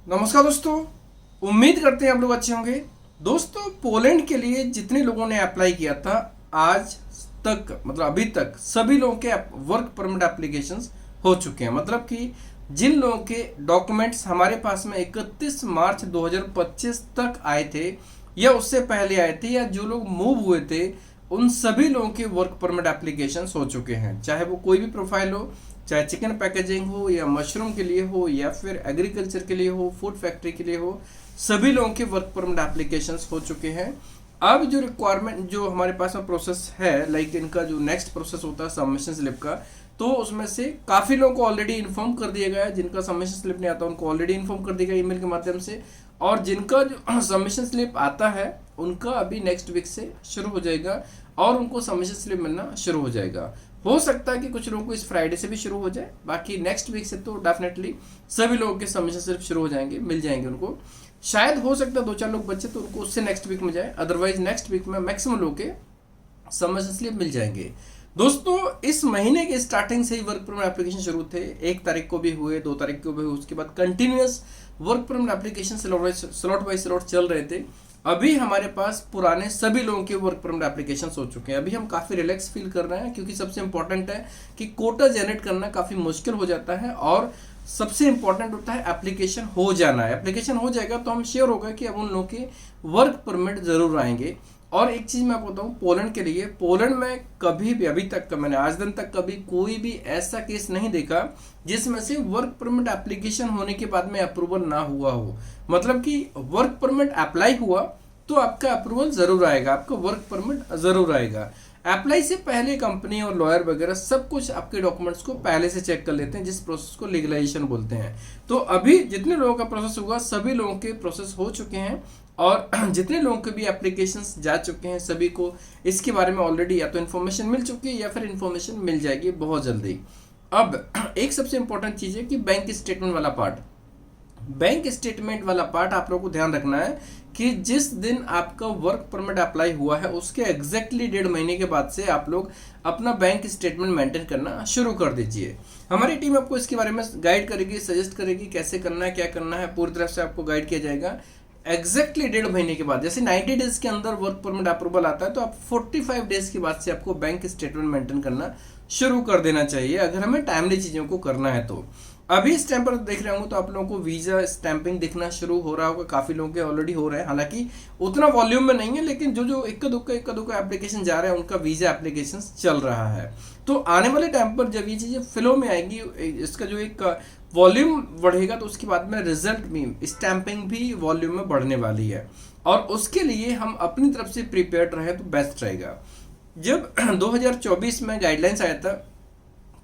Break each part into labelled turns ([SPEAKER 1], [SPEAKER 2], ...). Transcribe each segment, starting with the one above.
[SPEAKER 1] नमस्कार दोस्तों। उम्मीद करते हैं आप लोग अच्छे होंगे। दोस्तों, पोलैंड के लिए जितने लोगों ने अप्लाई किया था आज तक मतलब अभी तक सभी लोगों के वर्क परमिट एप्लीकेशंस हो चुके हैं। मतलब कि जिन लोगों के डॉक्यूमेंट्स हमारे पास में 31 मार्च 2025 तक आए थे या उससे पहले आए थे या जो लोग मूव हुए थे, उन सभी लोगों के वर्क परमिट एप्लीकेशंस हो चुके हैं। चाहे वो कोई भी प्रोफाइल हो, चाहे चिकन पैकेजिंग हो या मशरूम के लिए हो या फिर एग्रीकल्चर के लिए हो, फूड फैक्ट्री के लिए हो, सभी लोगों के वर्क परमिट एप्लीकेशंस हो चुके हैं। अब जो रिक्वायरमेंट जो हमारे पास में प्रोसेस है, लाइक इनका जो नेक्स्ट प्रोसेस होता है सबमिशन स्लिप का, तो उसमें से काफ़ी लोगों को ऑलरेडी इन्फॉर्म कर दिया गया है। जिनका सबमिशन स्लिप नहीं आता उनको ऑलरेडी इन्फॉर्म कर दिया गया ईमेल के माध्यम से, और जिनका जो सबमिशन स्लिप आता है उनका अभी नेक्स्ट वीक से शुरू हो जाएगा और उनको सबमिशन स्लिप मिलना शुरू हो जाएगा। हो सकता है कि कुछ लोगों को इस फ्राइडे से भी शुरू हो जाए, बाकी नेक्स्ट वीक से तो डेफिनेटली सभी लोगों के सबमिशन स्लिप शुरू हो जाएंगे, मिल जाएंगे उनको। शायद हो सकता है 2-4 लोग बचे तो उनको उससे नेक्स्ट वीक में जाए, अदरवाइज नेक्स्ट वीक में मैक्सिमम लोगों के सबमिशन स्लिप मिल जाएंगे। दोस्तों, इस महीने के स्टार्टिंग से ही वर्क परमिट एप्लीकेशन शुरू थे। 1 तारीख को भी हुए, 2 तारीख को भी हुए, उसके बाद continuous work permit application slot by slot चल रहे थे। अभी हमारे पास पुराने सभी लोगों के वर्क परमिट एप्लीकेशन हो चुके हैं। अभी हम काफ़ी रिलैक्स फील कर रहे हैं, क्योंकि सबसे इंपॉर्टेंट है कि कोटा जनरेट करना काफ़ी मुश्किल हो जाता है और सबसे इंपॉर्टेंट होता है एप्लीकेशन हो जाना। एप्लीकेशन हो जाएगा तो हम श्योर होगा कि अब उन लोगों के वर्क परमिट जरूर आएंगे। और एक चीज़ मैं आपको बताऊँ, पोलैंड के लिए, पोलैंड में कभी भी अभी तक का मैंने आज दिन तक कभी कोई भी ऐसा केस नहीं देखा जिसमें से वर्क परमिट एप्लीकेशन होने के बाद में अप्रूवल ना हुआ हो। मतलब कि वर्क परमिट अप्लाई हुआ तो आपका अप्रूवल जरूर आएगा, आपका वर्क परमिट जरूर आएगा। अप्लाई से पहले कंपनी और लॉयर वगैरह सब कुछ आपके डॉक्यूमेंट्स को पहले से चेक कर लेते हैं, जिस प्रोसेस को लीगलाइजेशन बोलते हैं। तो अभी जितने लोगों का प्रोसेस होगा सभी लोगों के प्रोसेस हो चुके हैं, और जितने लोगों के भी एप्लीकेशंस जा चुके हैं सभी को इसके बारे में ऑलरेडी या तो इन्फॉर्मेशन मिल चुकी है या फिर इन्फॉर्मेशन मिल जाएगी बहुत जल्दी। अब एक सबसे इंपॉर्टेंट चीज़ है कि बैंक स्टेटमेंट वाला पार्ट। बैंक स्टेटमेंट वाला पार्ट आप लोगों को ध्यान रखना है कि जिस दिन आपका वर्क परमिट अप्लाई हुआ है उसके एग्जैक्टली 1.5 महीने के बाद से आप लोग अपना बैंक स्टेटमेंट मेंटेन करना शुरू कर दीजिए। हमारी टीम आपको इसके बारे में गाइड करेगी, सजेस्ट करेगी कैसे करना है, क्या करना है, पूरी तरफ से आपको गाइड किया जाएगा। एग्जैक्टली 1.5 महीने के बाद, जैसे 90 डेज के अंदर वर्क परमिट अप्रूवल आता है तो आप 45 डेज के बाद से आपको बैंक स्टेटमेंट मेंटेन करना शुरू कर देना चाहिए, अगर हमें टाइमली चीज़ों को करना है तो। अभी इस टाइम पर देख रहे होंगे तो आप लोगों को वीज़ा स्टैंपिंग दिखना शुरू हो रहा होगा, काफ़ी लोगों के ऑलरेडी हो रहा है, हालांकि उतना वॉल्यूम में नहीं है, लेकिन जो जो इक्का दुक्का एप्लीकेशन जा रहा है उनका वीज़ा एप्लीकेशन चल रहा है। तो आने वाले टाइम पर जब ये चीज़ें फ्लो में आएंगी, इसका जो एक वॉल्यूम बढ़ेगा तो उसके बाद में रिजल्ट में स्टैंपिंग भी वॉल्यूम में बढ़ने वाली है, और उसके लिए हम अपनी तरफ से प्रिपेयर्ड रहे तो बेस्ट रहेगा। जब 2024 में गाइडलाइंस आया था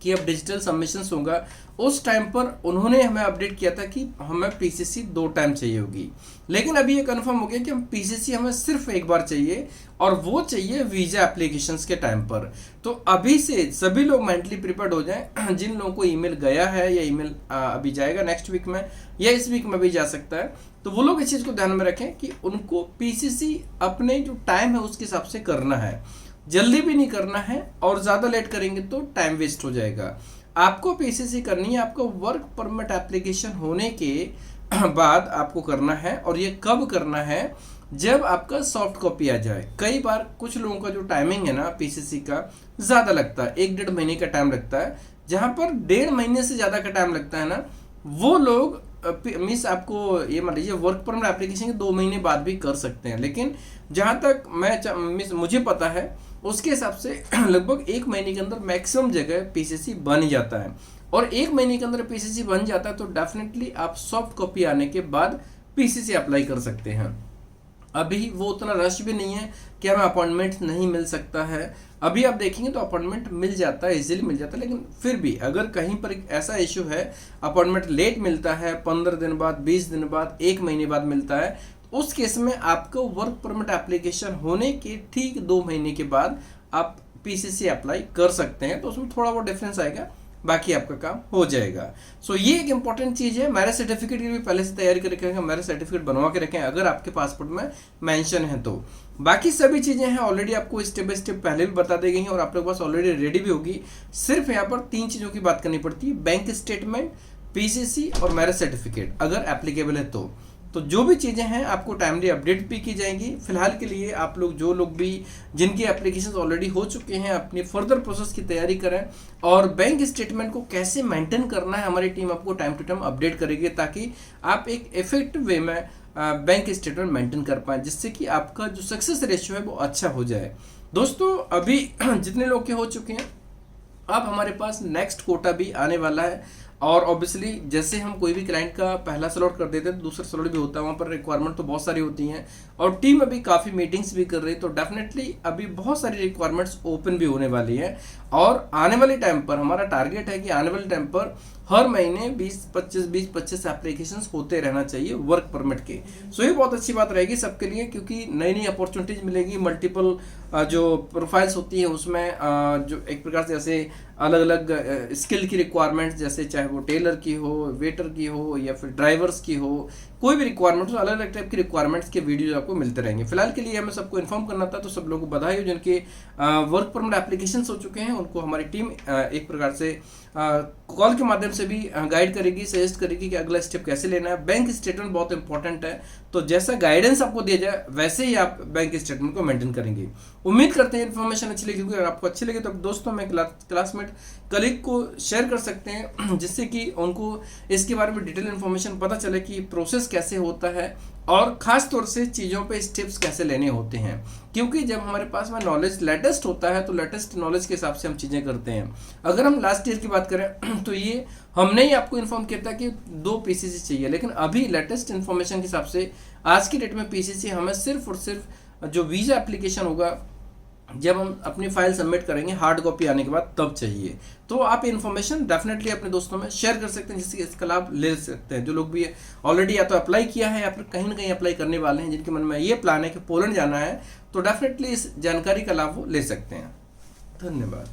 [SPEAKER 1] कि अब डिजिटल सबमिशंस होगा, उस टाइम पर उन्होंने हमें अपडेट किया था कि हमें पीसीसी 2 टाइम चाहिए होगी, लेकिन अभी ये कंफर्म हो गया कि हम पीसीसी हमें सिर्फ एक बार चाहिए, और वो चाहिए वीजा एप्लीकेशंस के टाइम पर। तो अभी से सभी लोग मेंटली प्रिपेयर्ड हो जाएं। जिन लोगों को ईमेल गया है या ईमेल अभी जाएगा नेक्स्ट वीक में या इस वीक में भी जा सकता है, तो वो लोग इस चीज़ को ध्यान में रखें कि उनको पीसीसी अपने जो टाइम है उसके हिसाब से करना है, जल्दी भी नहीं करना है, और ज़्यादा लेट करेंगे तो टाइम वेस्ट हो जाएगा। आपको पीसीसी करनी है, आपको वर्क परमिट एप्लीकेशन होने के बाद आपको करना है, और ये कब करना है, जब आपका सॉफ्ट कॉपी आ जाए। कई बार कुछ लोगों का जो टाइमिंग है ना पीसीसी का ज़्यादा लगता है, 1-1.5 महीने का टाइम लगता है। जहाँ पर 1.5 महीने से ज़्यादा का टाइम लगता है ना, वो लोग मीन्स आपको ये मान लीजिए वर्क परमिट एप्लीकेशन के 2 महीने बाद भी कर सकते हैं, लेकिन जहाँ तक मैं मुझे पता है उसके हिसाब से लगभग 1 महीने के अंदर मैक्सिमम जगह पीसीसी बन जाता है, और 1 महीने के अंदर पीसीसी बन जाता है तो डेफिनेटली आप सॉफ्ट कॉपी आने के बाद पीसीसी अप्लाई कर सकते हैं। अभी वो उतना रश भी नहीं है कि हमें अपॉइंटमेंट नहीं मिल सकता है। अभी आप देखेंगे तो अपॉइंटमेंट मिल जाता है, इजीली मिल जाता है, लेकिन फिर भी अगर कहीं पर एक ऐसा इशू है अपॉइंटमेंट लेट मिलता है, 15 दिन बाद, 20 दिन बाद, 1 महीने बाद मिलता है, उस केस में आपको वर्क परमिट एप्लीकेशन होने के ठीक 2 महीने के बाद आप पीसीसी अप्लाई कर सकते हैं। तो उसमें थोड़ा बहुत डिफरेंस आएगा, बाकी आपका काम हो जाएगा। सो ये एक इंपॉर्टेंट चीज़ है। मैरिज सर्टिफिकेट की भी पहले से तैयारी करके रखें, मैरिज सर्टिफिकेट बनवा के रखें अगर आपके पासपोर्ट में मेंशन है तो। बाकी सभी चीज़ें हैं ऑलरेडी आपको स्टेप बाय स्टेप पहले भी बता दी गई हैं और आप लोग पास ऑलरेडी रेडी भी होगी। सिर्फ यहाँ पर 3 चीज़ों की बात करनी पड़ती है, बैंक स्टेटमेंट, पीसीसी और मैरिज सर्टिफिकेट अगर एप्लीकेबल है तो जो भी चीज़ें हैं आपको टाइमली अपडेट भी की जाएंगी। फिलहाल के लिए आप लोग जो लोग भी जिनकी एप्लीकेशंस ऑलरेडी हो चुके हैं अपनी फर्दर प्रोसेस की तैयारी करें, और बैंक स्टेटमेंट को कैसे मेंटेन करना है हमारी टीम आपको टाइम टू टाइम अपडेट करेगी, ताकि आप एक इफेक्टिव वे में बैंक स्टेटमेंट मेंटेन कर पाएँ, जिससे कि आपका जो सक्सेस रेशियो है वो अच्छा हो जाए। दोस्तों अभी जितने लोग के हो चुके हैं, अब हमारे पास नेक्स्ट कोटा भी आने वाला है, और ऑब्वियसली जैसे हम कोई भी क्लाइंट का पहला स्लॉट कर देते हैं तो दूसरा स्लॉट भी होता है, वहाँ पर रिक्वायरमेंट तो बहुत सारी होती हैं और टीम अभी काफ़ी मीटिंग्स भी कर रही है, तो डेफिनेटली अभी बहुत सारी रिक्वायरमेंट्स ओपन भी होने वाली है। और आने वाले टाइम पर हमारा टारगेट है कि आने वाले टाइम पर हर महीने 20-25 एप्लीकेशंस होते रहना चाहिए वर्क परमिट के। सो ये बहुत अच्छी बात रहेगी सबके लिए, क्योंकि नई नई अपॉर्चुनिटीज मिलेगी। मल्टीपल जो प्रोफाइल्स होती है उसमें जो एक प्रकार से जैसे अलग अलग स्किल की रिक्वायरमेंट्स, जैसे चाहे वो टेलर की हो, वेटर की हो, या फिर ड्राइवर्स की हो, कोई भी रिक्वायरमेंट्स, अलग अलग टाइप की रिक्वायरमेंट्स के वीडियोज आपको मिलते रहेंगे। फिलहाल के लिए हमें सबको इन्फॉर्म करना था, तो सब लोगों को बधाई हो जिनके वर्क परमिट एप्लीकेशंस हो चुके हैं। उनको हमारी टीम एक प्रकार से कॉल के माध्यम से भी गाइड करेगी, सजेस्ट करेगी कि अगला स्टेप कैसे लेना है। बैंक स्टेटमेंट बहुत इंपॉर्टेंट है, तो जैसा गाइडेंस आपको दिया जाए वैसे ही आप बैंक स्टेटमेंट को मेंटेन करेंगे। उम्मीद करते हैं इन्फॉर्मेशन अच्छी लगी होगी। अगर आपको अच्छी लगे तो दोस्तों में क्लासमेट कलीग को शेयर कर सकते हैं, जिससे कि उनको इसके बारे में डिटेल इन्फॉर्मेशन पता चले कि प्रोसेस कैसे होता है और खास तौर से चीज़ों पे स्टेप्स कैसे लेने होते हैं। क्योंकि जब हमारे पास में नॉलेज लेटेस्ट होता है तो लेटेस्ट नॉलेज के हिसाब से हम चीज़ें करते हैं। अगर हम लास्ट ईयर की बात करें तो ये हमने ही आपको इन्फॉर्म किया था कि 2 पीसीसी चाहिए, लेकिन अभी लेटेस्ट इन्फॉर्मेशन के हिसाब से आज की डेट में पीसीसी हमें सिर्फ और सिर्फ जो वीज़ा एप्लीकेशन होगा जब हम अपनी फाइल सबमिट करेंगे हार्ड कॉपी आने के बाद तब चाहिए। तो आप इन्फॉर्मेशन डेफिनेटली अपने दोस्तों में शेयर कर सकते हैं, जिससे इसका लाभ ले सकते हैं। जो लोग भी ऑलरेडी या तो अप्लाई किया है या फिर कहीं ना कहीं अप्लाई करने वाले हैं, जिनके मन में ये प्लान है कि पोलैंड जाना है, तो डेफिनेटली इस जानकारी का लाभ वो ले सकते हैं। धन्यवाद।